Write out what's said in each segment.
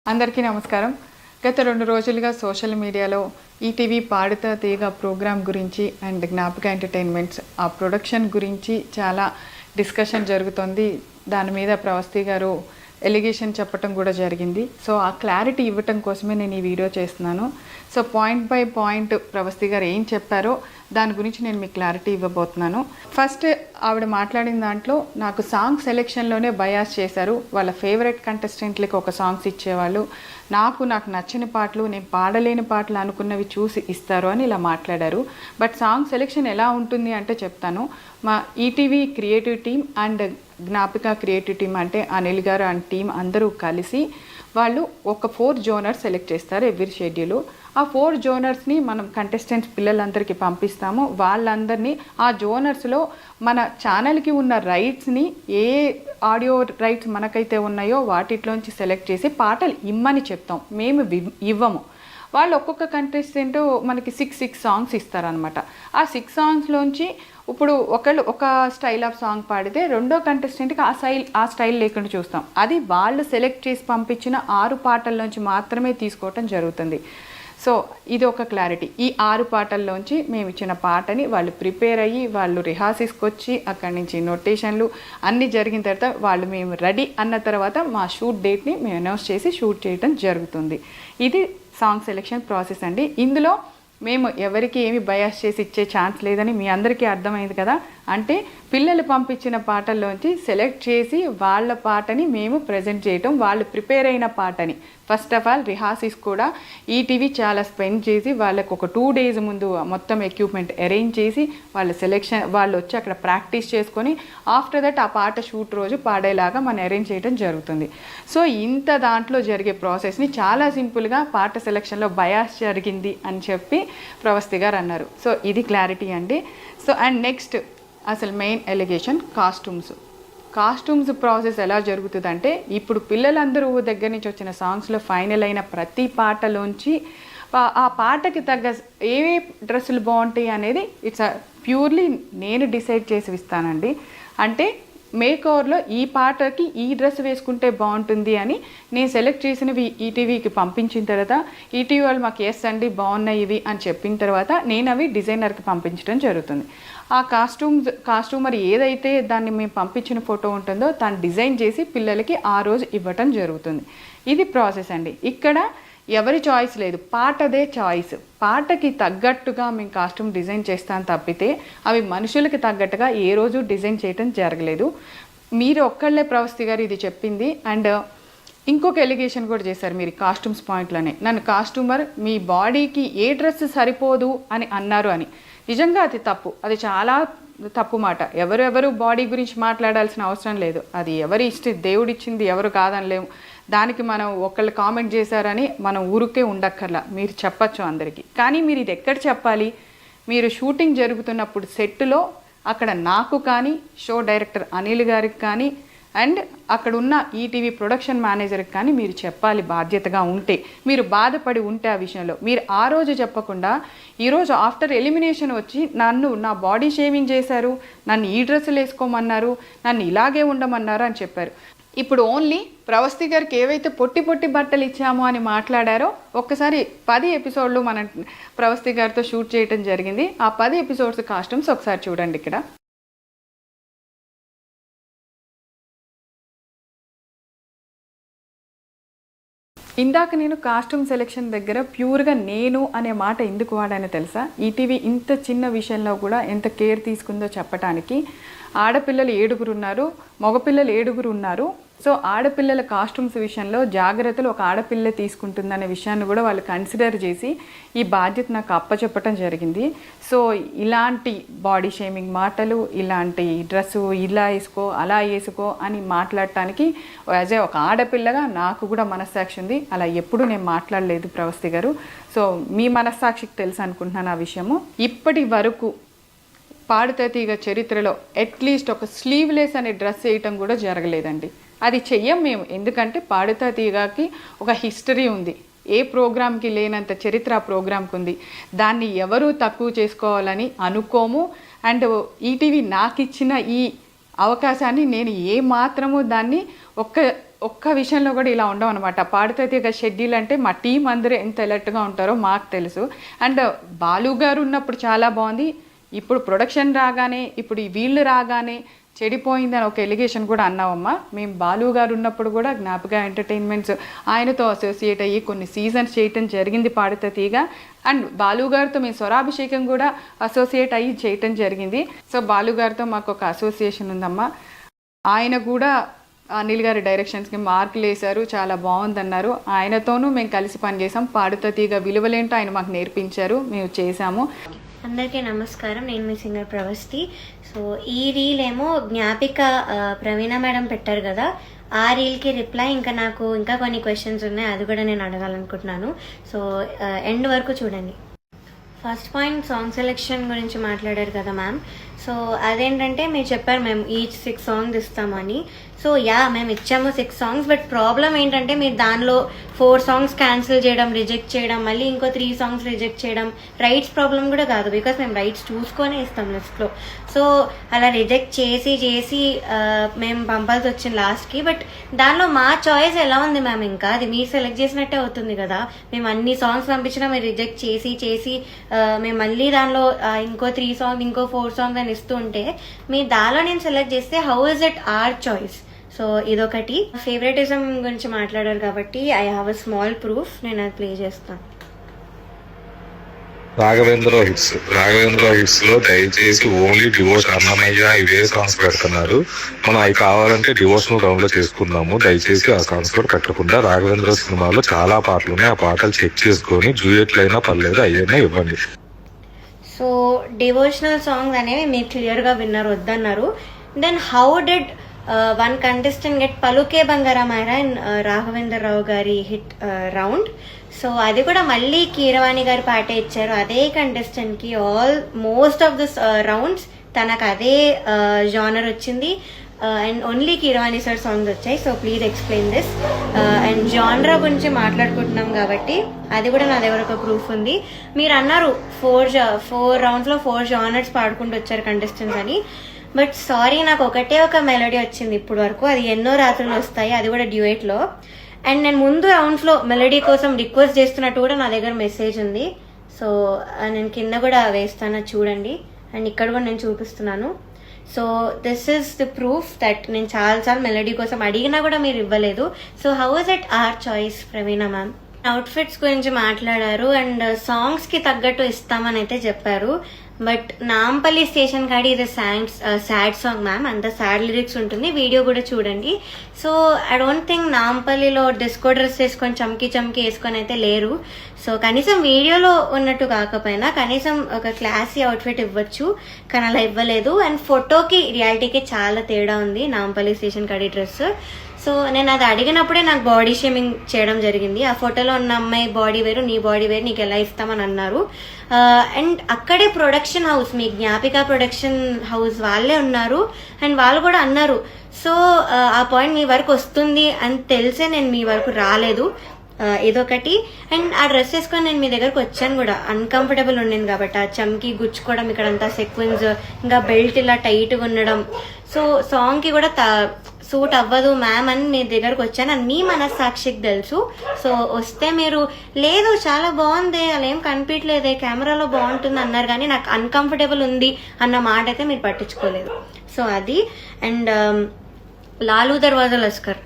అందరికీ నమస్కారం. గత 2 రోజులుగా సోషల్ మీడియాలో ఈటీవీ పాడుతా తీగ ప్రోగ్రామ్ గురించి అండ్ జ్ఞాపక ఎంటర్టైన్మెంట్స్ ఆ ప్రొడక్షన్ గురించి చాలా డిస్కషన్ జరుగుతుంది. దాని మీద ప్రవస్తి గారు ఎలిగేషన్ చెప్పడం కూడా జరిగింది. సో ఆ క్లారిటీ ఇవ్వటం కోసమే నేను ఈ వీడియో చేస్తున్నాను. So point by point Pravasthi గారు ఏం చెప్పారో దాని గురించి నేను మీకు క్లారిటీ ఇవ్వబోతున్నాను. ఫస్ట్ ఆవిడ మాట్లాడిన దాంట్లో నాకు సాంగ్ సెలెక్షన్లోనే బయాస్ చేశారు. వాళ్ళ ఫేవరెట్ కంటెస్టెంట్లకి ఒక సాంగ్స్ ఇచ్చేవాళ్ళు, నాకు నచ్చని పాటలు, నేను పాడలేని పాటలు అనుకున్నవి చూసి ఇస్తారు అని ఇలా మాట్లాడారు. బట్ సాంగ్ సెలెక్షన్ ఎలా ఉంటుంది అంటే చెప్తాను. మా ETV creative team and Gnapika creative team అంటే అనిల్ గారు అండ్ టీం అందరూ కలిసి వాళ్ళు ఒక 4 జోనర్స్ సెలెక్ట్ చేస్తారు ఎవ్రీ షెడ్యూల్. ఆ 4 జోనర్స్ని మనం కంటెస్టెంట్స్ పిల్లలందరికీ పంపిస్తాము. వాళ్ళందరినీ ఆ జోనర్స్లో మన ఛానల్కి ఉన్న రైట్స్ని ఏ ఆడియో రైట్స్ మనకైతే ఉన్నాయో వాటిలోంచి సెలెక్ట్ చేసి పాటలు ఇమ్మని చెప్తాం, మేము ఇవ్వము. వాళ్ళు ఒక్కొక్క కంటెస్టెంట్ మనకి 6 సాంగ్స్ ఇస్తారనమాట. ఆ 6 సాంగ్స్లోంచి ఇప్పుడు ఒకళ్ళు ఒక స్టైల్ ఆఫ్ సాంగ్ పాడితే రెండో కంటెస్టెంట్కి ఆ స్టైల్ లేకుండా చూస్తాం. అది వాళ్ళు సెలెక్ట్ చేసి పంపించిన 6 పాటల్లోంచి మాత్రమే తీసుకోవటం జరుగుతుంది. సో ఇది ఒక క్లారిటీ. ఈ 6 పాటల్లోంచి మేము ఇచ్చిన పాటని వాళ్ళు ప్రిపేర్ అయ్యి వాళ్ళు రిహార్సల్స్కి వచ్చి అక్కడి నుంచి నోటేషన్లు అన్నీ జరిగిన తర్వాత వాళ్ళు మేము రెడీ అన్న తర్వాత మా షూట్ డేట్ని మేము అనౌన్స్ చేసి షూట్ చేయడం జరుగుతుంది. ఇది సాంగ్ సెలెక్షన్ ప్రాసెస్ అండి. ఇందులో మేము ఎవరికి ఏమి బయాస్ చేసి ఇచ్చే ఛాన్స్ లేదని మీ అందరికీ అర్థమైంది కదా. అంటే పిల్లలు పంపించిన పాటల్లోంచి సెలెక్ట్ చేసి వాళ్ళ పాటని మేము ప్రజెంట్ చేయటం, వాళ్ళు ప్రిపేర్ అయిన పాటని ఫస్ట్ ఆఫ్ ఆల్ రిహార్సల్స్ కూడా ఈటీవీ చాలా స్పెండ్ చేసి వాళ్ళకు ఒక 2 days ముందు మొత్తం ఎక్విప్మెంట్ అరేంజ్ చేసి వాళ్ళ సెలెక్షన్ వాళ్ళు వచ్చి అక్కడ ప్రాక్టీస్ చేసుకొని ఆఫ్టర్ దట్ ఆ పాట షూట్ రోజు పాడేలాగా మనం అరేంజ్ చేయడం జరుగుతుంది. సో ఇంత దాంట్లో జరిగే ప్రాసెస్ని చాలా సింపుల్గా పాట సెలెక్షన్లో బయాస్ జరిగింది అని చెప్పి ప్రవస్తి గారు అన్నారు. సో ఇది క్లారిటీ అండి. సో అండ్ నెక్స్ట్ అసలు మెయిన్ ఎలిగేషన్ కాస్ట్యూమ్స్ ప్రాసెస్ ఎలా జరుగుతుందంటే ఇప్పుడు పిల్లలందరూ దగ్గర నుంచి వచ్చిన సాంగ్స్లో ఫైనల్ అయిన ప్రతి పాటలోంచి ఆ పాటకి తగ్గ ఏ డ్రెస్సులు బాగుంటాయి అనేది ఇట్స్ ప్యూర్లీ నేను డిసైడ్ చేసి ఇస్తానండి. అంటే మేకోవర్లో ఈ పాటకి ఈ డ్రెస్ వేసుకుంటే బాగుంటుంది అని నేను సెలెక్ట్ చేసినవి ఈటీవీకి పంపించిన తర్వాత ఈటీవీ వాళ్ళు మాకు ఎస్ అండి బాగున్నాయి ఇవి అని చెప్పిన తర్వాత నేను అవి డిజైనర్కి పంపించడం జరుగుతుంది. ఆ కాస్ట్యూమర్ ఏదైతే దాన్ని మేము పంపించిన ఫోటో ఉంటుందో దాన్ని డిజైన్ చేసి పిల్లలకి ఆ రోజు ఇవ్వటం జరుగుతుంది. ఇది ప్రాసెస్ అండి. ఇక్కడ ఎవరి చాయిస్ లేదు, పాటదే చాయిస్. పాటకి తగ్గట్టుగా మేము కాస్ట్యూమ్ డిజైన్ చేస్తాను తప్పితే అవి మనుషులకి తగ్గట్టుగా ఏ రోజు డిజైన్ చేయటం జరగలేదు. మీరు ఒక్కళ్ళే ప్రవస్తి గారు ఇది చెప్పింది. అండ్ ఇంకొక ఎలిగేషన్ కూడా చేశారు మీరు కాస్ట్యూమ్స్ పాయింట్లోనే. నన్ను కాస్ట్యూమర్ మీ బాడీకి ఏ డ్రెస్ సరిపోదు అని అన్నారు అని. నిజంగా అది తప్పు, అది చాలా తప్పు మాట. ఎవరెవరు బాడీ గురించి మాట్లాడాల్సిన అవసరం లేదు. అది ఎవరి దేవుడిచ్చింది ఎవరు కాదనలేము. దానికి మనం ఒకళ్ళు కామెంట్ చేశారని మనం ఊరికే ఉండక్కర్లా, మీరు చెప్పచ్చు అందరికీ. కానీ మీరు ఇది ఎక్కడ చెప్పాలి, మీరు షూటింగ్ జరుగుతున్నప్పుడు సెట్లో అక్కడ నాకు కానీ షో డైరెక్టర్ అనిల్ గారికి కానీ అండ్ అక్కడ ఉన్న ఈటీవీ ప్రొడక్షన్ మేనేజర్కి కానీ మీరు చెప్పాలి. బాధ్యతగా ఉంటే, మీరు బాధపడి ఉంటే ఆ విషయంలో మీరు ఆ రోజు చెప్పకుండా ఈరోజు ఆఫ్టర్ ఎలిమినేషన్ వచ్చి నా బాడీ షేవింగ్ చేశారు, నన్ను ఈ డ్రెస్సులు వేసుకోమన్నారు, నన్ను ఇలాగే ఉండమన్నారు అని చెప్పారు. ఇప్పుడు ఓన్లీ ప్రవస్తి గారికి ఏవైతే పొట్టి బట్టలు ఇచ్చామో అని మాట్లాడారో ఒక్కసారి 10 ఎపిసోడ్లు మనం ప్రవస్తి గారితో షూట్ చేయడం జరిగింది. ఆ 10 ఎపిసోడ్స్ కాస్ట్యూమ్స్ ఒకసారి చూడండి. ఇక్కడ ఇందాక నేను కాస్ట్యూమ్ సెలెక్షన్ దగ్గర ప్యూర్గా నేను అనే మాట ఎందుకు వాడానో తెలుసా? ఈటీవీ ఇంత చిన్న విషయంలో కూడా ఎంత కేర్ తీసుకుందో చెప్పడానికి. ఆడపిల్లలు 7 ఉన్నారు, మగపిల్లలు 7 ఉన్నారు. సో ఆడపిల్లల కాస్ట్యూమ్స్ విషయంలో జాగ్రత్తలు ఒక ఆడపిల్ల తీసుకుంటుందనే విషయాన్ని కూడా వాళ్ళు కన్సిడర్ చేసి ఈ బాధ్యత నాకు అప్పచెప్పటం జరిగింది. సో ఇలాంటి బాడీ షేమింగ్ మాటలు, ఇలాంటి డ్రెస్సు ఇలా వేసుకో అలా వేసుకో అని మాట్లాడటానికి యాజ్ ఏ ఒక ఆడపిల్లగా నాకు కూడా మనస్సాక్షి ఉంది. అలా ఎప్పుడూ నేను మాట్లాడలేదు ప్రవస్తి గారు. సో మీ మనస్సాక్షికి తెలుసు అనుకుంటున్నాను ఆ విషయము. ఇప్పటి వరకు పాడుతా తీగ చరిత్రలో అట్లీస్ట్ ఒక స్లీవ్లెస్ అనే డ్రెస్ వేయటం కూడా జరగలేదండి. అది చెయ్యం మేము, ఎందుకంటే పాడుతా తీగకి ఒక హిస్టరీ ఉంది. ఏ ప్రోగ్రామ్కి లేనంత చరిత్ర ఆ ప్రోగ్రామ్కి ఉంది. దాన్ని ఎవరూ తక్కువ చేసుకోవాలని అనుకోము. అండ్ ఈటీవీ నాకు ఇచ్చిన ఈ అవకాశాన్ని నేను ఏ మాత్రము దాన్ని ఒక్క విషయంలో కూడా ఇలా ఉండవు అనమాట. పాడుతా తీగ షెడ్యూల్ అంటే మా టీం అందరూ ఎంత అలర్ట్గా ఉంటారో మాకు తెలుసు. అండ్ బాలు గారు ఉన్నప్పుడు చాలా బాగుంది, ఇప్పుడు ప్రొడక్షన్ రాగానే ఇప్పుడు వీళ్ళు రాగానే చెడిపోయిందని ఒక ఎలిగేషన్ కూడా అన్నావమ్మా. మేము బాలు గారు ఉన్నప్పుడు కూడా జ్ఞాపక ఎంటర్టైన్మెంట్స్ ఆయనతో అసోసియేట్ అయ్యి కొన్ని సీజన్స్ చేయటం జరిగింది పాడుతా తీగ. అండ్ బాలు గారితో మేము స్వరాభిషేకం కూడా అసోసియేట్ అయ్యి చేయటం జరిగింది. సో బాలు గారితో మాకు ఒక అసోసియేషన్ ఉందమ్మా. ఆయన కూడా అనిల్ గారి డైరెక్షన్స్కి మార్కులు వేశారు, చాలా బాగుందన్నారు. ఆయనతోనూ మేము కలిసి పనిచేసాం. పాడుతా తీగ విలువలేంటో ఆయన మాకు నేర్పించారు, మేము చేసాము. అందరికీ నమస్కారం, నేను మీ సింగర్ ప్రవస్తి. సో ఈ రీల్ ఏమో జ్ఞాపిక ప్రవీణ మేడం పెట్టారు కదా, ఆ రీల్కి రిప్లై. ఇంకా నాకు ఇంకా కొన్ని క్వశ్చన్స్ ఉన్నాయి, అది కూడా నేను అడగాలనుకుంటున్నాను. సో ఎండ్ వరకు చూడండి. ఫస్ట్ పాయింట్ సాంగ్ సెలెక్షన్ గురించి మాట్లాడారు కదా మ్యామ్. సో అదేంటంటే మీరు చెప్పారు మేము ఈచ్ 6 సాంగ్స్ ఇస్తామని. సో మేము ఇచ్చాము 6 సాంగ్స్. బట్ ప్రాబ్లం ఏంటంటే మీరు దానిలో 4 సాంగ్స్ క్యాన్సిల్ చేయడం, రిజెక్ట్ చేయడం, మళ్ళీ ఇంకో 3 సాంగ్స్ రిజెక్ట్ చేయడం రైట్స్ ప్రాబ్లం కూడా కాదు, బికాస్ మేము రైట్స్ చూసుకొనే ఇస్తాం లిస్ట్లో. సో అలా రిజెక్ట్ చేసి మేము పంపాల్సి వచ్చింది లాస్ట్కి. బట్ దానిలో మా చాయిస్ ఎలా ఉంది మ్యామ్? ఇంకా అది మీరు సెలెక్ట్ చేసినట్టే అవుతుంది కదా. మేము అన్ని సాంగ్స్ పంపించినా మీరు రిజెక్ట్ చేసి మేము మళ్ళీ దానిలో ఇంకో 3 సాంగ్స్, ఇంకో 4 సాంగ్స్ అని ఇస్తూ ఉంటే మీ దానిలో నేను సెలెక్ట్ చేస్తే how is it or choice? So ఇదొకటి. ఫేవరెటిజం గురించి మాట్లాడారు కాబట్టి I have a small proof, నేను అది ప్లే చేస్తాను. రాఘవేంద్ర హిట్స్ లో దయచేసి ఓన్లీ డివోర్స్ అన్నమయ్య ఇవే సాంగ్స్ పెడుతున్నారు. మనం అవి కావాలంటే డివోర్స్ ను డౌన్లోడ్ చేసుకుందాము. దయచేసి ఆ సాంగ్స్ కూడా పెట్టకుండా రాఘవేంద్ర సినిమాలో చాలా పాటలు ఉన్నాయి, ఆ పాటలు చెక్ చేసుకొని డ్యూయెట్లు అయినా పర్లేదు అయ్యైనా ఇవ్వండి. సో డివోషనల్ సాంగ్స్ అనేవి మీరు క్లియర్గా విన్నారు, వద్దన్నారు. Then how did one contestant get Paluke Bangaramayara in Raghavendra రావు గారి హిట్ రౌండ్? సో అది కూడా మళ్ళీ కీరవాణి గారి పాటే ఇచ్చారు అదే కంటెస్టెంట్కి. మోస్ట్ ఆఫ్ దిస్ రౌండ్స్ తనకు అదే జానర్ వచ్చింది and only Keeravani sir songs వచ్చాయి. So please explain this. And జానరా గురించి మాట్లాడుకుంటున్నాం కాబట్టి అది కూడా నా దగ్గర ఒక ప్రూఫ్ ఉంది. మీరు అన్నారు 4 రౌండ్స్లో 4 జానర్స్ పాడుకుంటూ వచ్చారు కంటెస్టెంట్స్ అని. బట్ సారీ, నాకు ఒకటే ఒక మెలోడీ వచ్చింది ఇప్పుడు వరకు, అది ఎన్నో రాత్రులు వస్తాయి, అది కూడా డ్యూయెట్లో. అండ్ నేను ముందు రౌండ్స్లో మెలోడీ కోసం రిక్వెస్ట్ చేస్తున్నట్టు కూడా నా దగ్గర మెసేజ్ ఉంది. సో నేను కింద కూడా వేస్తాను, చూడండి. అండ్ ఇక్కడ కూడా నేను చూపిస్తున్నాను. So this is the proof that నేను చాలాసార్లు మెలోడీ కోసం అడిగినా కూడా మీరు ఇవ్వలేదు. So how is it or choice Praveena ma'am? Outfits గురించి మాట్లాడారు అండ్ సాంగ్స్కి తగ్గట్టు ఇస్తామని అయితే చెప్పారు. బట్ నాంపల్లి స్టేషన్ కాడి ఇది సాడ్ సాంగ్ మ్యామ్, అంత సాడ్ లిరిక్స్ ఉంటుంది, వీడియో కూడా చూడండి. సో ఐ డోంట్ థింక్ నాంపల్లిలో డిస్కో డ్రెస్ వేసుకొని చమ్కి వేసుకొని అయితే లేరు. సో కనీసం వీడియోలో ఉన్నట్టు కాకపోయినా కనీసం ఒక క్లాసీ అవుట్ఫిట్ ఇవ్వచ్చు, కానీ అలా ఇవ్వలేదు. అండ్ ఫోటోకి రియాలిటీకి చాలా తేడా ఉంది నాంపల్లి స్టేషన్ కాడి డ్రెస్. సో నేను అది అడిగినప్పుడే నాకు బాడీ షేమింగ్ చేయడం జరిగింది. ఆ ఫోటోలో ఉన్న అమ్మాయి బాడీ వేరు, నీ బాడీ వేరు, నీకు ఎలా ఇస్తామని అన్నారు. అండ్ అక్కడే ప్రొడక్షన్ హౌస్, మీ జ్ఞాపిక ప్రొడక్షన్ హౌస్ వాళ్ళే ఉన్నారు అండ్ వాళ్ళు కూడా అన్నారు. సో ఆ పాయింట్ మీ వరకు వస్తుంది అని తెలిసే నేను మీ వరకు రాలేదు, ఇదొకటి. అండ్ ఆ డ్రెస్ వేసుకొని నేను మీ దగ్గరకు వచ్చాను కూడా, అన్కంఫర్టబుల్ ఉండింది కాబట్టి. ఆ చమ్కి గుచ్చుకోవడం, ఇక్కడంతా సెక్వెన్స్, ఇంకా బెల్ట్ ఇలా టైట్గా ఉండడం, సో సాంగ్కి కూడా సూట్ అవ్వదు మ్యామ్ అని మీ దగ్గరకు వచ్చాను. అని మీ మనస్సాక్షికి తెలుసు. సో వస్తే మీరు లేదు చాలా బాగుంది, అలా ఏం కనిపించలేదే, కెమెరాలో బాగుంటుంది అన్నారు, కానీ నాకు అన్కంఫర్టబుల్ ఉంది అన్న మాట అయితే మీరు పట్టించుకోలేదు. సో అది. అండ్ లాలూ దర్వాజా లస్కర్.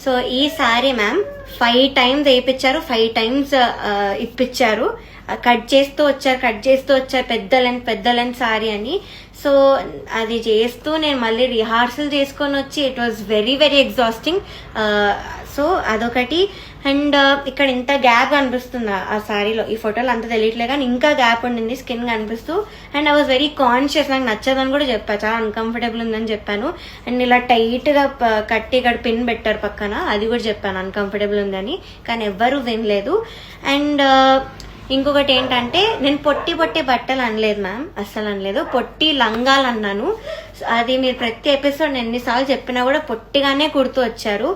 సో ఈ సారీ మ్యామ్ 5 టైమ్స్ వేయించారు, 5 టైమ్స్ ఇప్పించారు. కట్ చేస్తూ వచ్చారు పెద్ద లెంత్ సారీ అని. సో అది చేస్తూ నేను మళ్ళీ రిహార్సల్ చేసుకొని వచ్చి it was very very exhausting. So అదొకటి. అండ్ ఇక్కడ ఇంత గ్యాప్ కనిపిస్తుంది ఆ సారీలో, ఈ ఫోటోలో అంత తెలియట్లే కానీ ఇంకా గ్యాప్ ఉండింది స్కిన్ కనిపిస్తూ. And I was very conscious, నాకు నచ్చదని కూడా చెప్పాను, చాలా అన్కంఫర్టబుల్ ఉందని చెప్పాను. అండ్ ఇలా టైట్గా కట్టి ఇక్కడ పిన్ పెట్టారు పక్కన, అది కూడా చెప్పాను అన్కంఫర్టబుల్ ఉందని, కానీ ఎవ్వరూ వినలేదు. అండ్ ఇంకొకటి ఏంటంటే నేను పొట్టి బట్టలు అనలేదు మ్యామ్, అస్సలు అనలేదు, పొట్టి లంగాలు అన్నాను. అది మీరు ప్రతి ఎపిసోడ్ ఎన్నిసార్లు చెప్పినా కూడా పొట్టిగానే కుడుతూ వచ్చారు.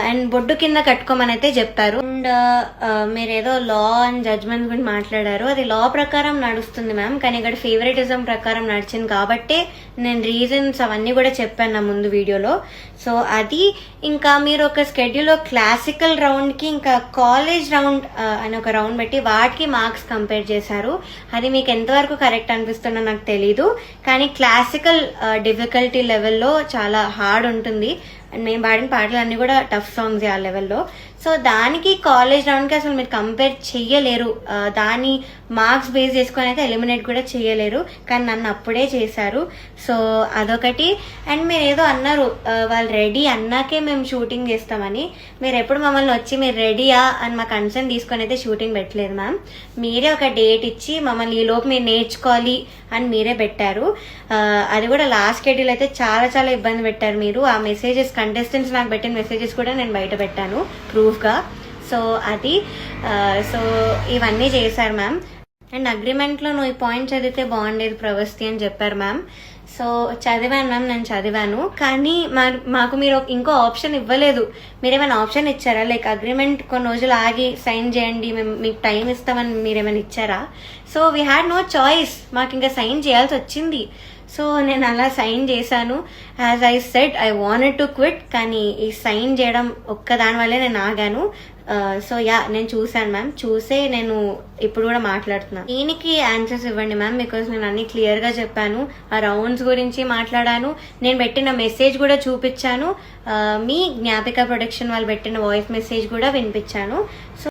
అండ్ బొడ్డు కింద కట్టుకోమని అయితే చెప్పారు. అండ్ మీరేదో లా అండ్ జడ్జ్మెంట్ గురించి మాట్లాడారు, అది లా ప్రకారం నడుస్తుంది మ్యామ్, కానీ ఇక్కడ ఫేవరెటిజం ప్రకారం నడిచింది కాబట్టే నేను రీజన్స్ అవన్నీ కూడా చెప్పాను నా ముందు వీడియోలో. సో అది ఇంకా మీరు ఒక స్కెడ్యూల్లో క్లాసికల్ రౌండ్కి ఇంకా కాలేజ్ రౌండ్ అని ఒక రౌండ్ పెట్టి వాటికి మార్క్స్ కంపేర్ చేశారు. అది మీకు ఎంతవరకు కరెక్ట్ అనిపిస్తుందో నాకు తెలీదు, కానీ క్లాసికల్ డిఫికల్టీ లెవెల్లో చాలా హార్డ్ ఉంటుంది. అండ్ మేము పాడిన పాటలు అన్నీ కూడా టఫ్ సాంగ్స్ ఆ లెవెల్లో. సో దానికి కాలేజ్ రౌండ్కి అసలు మీరు కంపేర్ చెయ్యలేరు, దాని మార్క్స్ బేస్ చేసుకొని అయితే ఎలిమినేట్ కూడా చెయ్యలేరు, కానీ నన్ను అప్పుడే చేశారు. సో అదొకటి. అండ్ మీరు ఏదో అన్నారు వాళ్ళు రెడీ అన్నాకే మేము షూటింగ్ చేస్తామని. మీరు ఎప్పుడు మమ్మల్ని వచ్చి మీరు రెడీయా అని మా కన్సర్న్ తీసుకొని అయితే షూటింగ్ పెట్టలేదు మ్యామ్. మీరే ఒక డేట్ ఇచ్చి మమ్మల్ని ఈ లోపు మీరు నేర్చుకోవాలి అని మీరే పెట్టారు. అది కూడా లాస్ట్ షెడ్యూల్ అయితే చాలా చాలా ఇబ్బంది పెట్టారు మీరు. ఆ మెసేజెస్ కంటెస్టెంట్స్ నాకు పెట్టిన మెసేజెస్ కూడా నేను బయట పెట్టాను ప్రూఫ్గా. సో అది సో ఇవన్నీ చేశారు మ్యామ్. అండ్ అగ్రిమెంట్లో నువ్వు ఈ పాయింట్ చదివితే బాగుండేది ప్రవస్తి అని చెప్పారు మ్యామ్. సో చదివాను మ్యామ్, నేను చదివాను, కానీ మాకు మీరు ఇంకో ఆప్షన్ ఇవ్వలేదు. మీరేమైనా ఆప్షన్ ఇచ్చారా? లైక్ అగ్రిమెంట్ కొన్ని రోజులు ఆగి సైన్ చేయండి, మేము మీకు టైం ఇస్తామని మీరేమైనా ఇచ్చారా? So we had no choice, మాకు ఇంకా సైన్ చేయాల్సి వచ్చింది. సో నేను అలా సైన్ చేశాను. As I said I wanted to quit, కానీ ఈ సైన్ చేయడం ఒక్కదాని వల్లే నేను ఆగాను. సో నేను చూసాను మ్యామ్, చూసే నేను ఇప్పుడు కూడా మాట్లాడుతున్నాను. దీనికి ఆన్సర్స్ ఇవ్వండి మ్యామ్, బికాస్ నేను అన్ని క్లియర్గా చెప్పాను. ఆ రౌండ్స్ గురించి మాట్లాడాను, నేను పెట్టిన మెసేజ్ కూడా చూపించాను, మీ జ్ఞాపిక ప్రొడక్షన్ వాళ్ళు పెట్టిన వాయిస్ మెసేజ్ కూడా వినిపించాను. సో